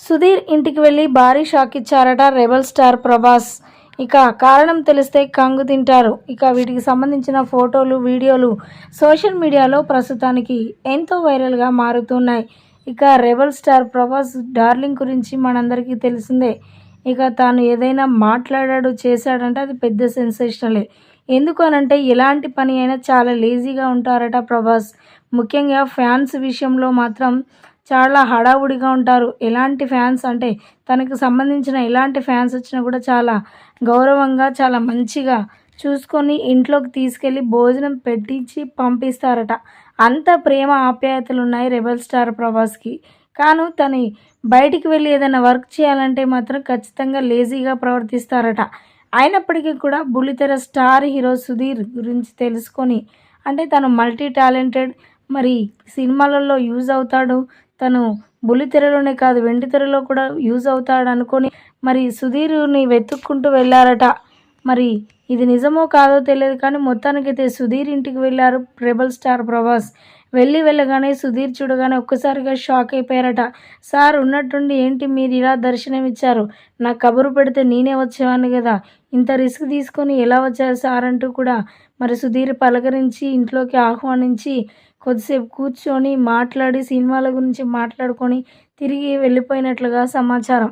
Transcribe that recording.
సుధీర్ ఇంటికి వెళ్ళి భారీ షాక్ ఇచ్చారట రెబల్ స్టార్ ప్రభాస్. ఇక కారణం తెలిస్తే కంగు తింటారు. ఇక వీటికి సంబంధించిన ఫోటోలు, వీడియోలు సోషల్ మీడియాలో ప్రస్తుతానికి ఎంతో వైరల్గా మారుతున్నాయి. ఇక రెబల్ స్టార్ ప్రభాస్ డార్లింగ్ గురించి మనందరికీ తెలిసిందే. ఇక తాను ఏదైనా మాట్లాడాడు, చేశాడంటే అది పెద్ద సెన్సేషనలే. ఎందుకు అనంటే ఎలాంటి పని అయినా చాలా లేజీగా ఉంటారట ప్రభాస్. ముఖ్యంగా ఫ్యాన్స్ విషయంలో మాత్రం చాలా హడావుడిగా ఉంటారు. ఎలాంటి ఫ్యాన్స్ అంటే తనకు సంబంధించిన ఎలాంటి ఫ్యాన్స్ వచ్చినా కూడా చాలా గౌరవంగా, చాలా మంచిగా చూసుకొని ఇంట్లోకి తీసుకెళ్ళి భోజనం పెట్టించి పంపిస్తారట. అంత ప్రేమ ఆప్యాయతలు ఉన్నాయి రెబల్ స్టార్ ప్రభాస్కి. కాను తను బయటికి వెళ్ళి ఏదైనా వర్క్ చేయాలంటే మాత్రం ఖచ్చితంగా లేజీగా ప్రవర్తిస్తారట. అయినప్పటికీ కూడా బుల్లితెర స్టార్ హీరో సుధీర్ గురించి తెలుసుకొని, అంటే తను మల్టీ టాలెంటెడ్, మరి సినిమాలలో యూజ్ అవుతాడు, తను బుల్లితెరలోనే కాదు వెండితెరలో కూడా యూజ్ అవుతాడు అనుకొని మరి సుధీర్ని వెతుక్కుంటూ వెళ్ళారట. మరి ఇది నిజమో కాదో తెలియదు, కానీ మొత్తానికైతే సుధీర్ ఇంటికి వెళ్ళారు రెబల్ స్టార్ ప్రభాస్. వెళ్ళగానే సుధీర్ చూడగానే ఒక్కసారిగా షాక్ అయిపోయారట. సార్ ఉన్నట్టుండి ఏంటి మీరు ఇలా దర్శనం ఇచ్చారు? నాకు కబురు పెడితే నేనే వచ్చేవాడిని కదా, ఇంత రిస్క్ తీసుకొని ఎలా వచ్చారు సార్ అంటూ కూడా మరి సుధీర్ పలకరించి ఇంట్లోకి ఆహ్వానించి కొద్దిసేపు కూర్చొని మాట్లాడి సినిమాల గురించి మాట్లాడుకొని తిరిగి వెళ్ళిపోయినట్లుగా సమాచారం.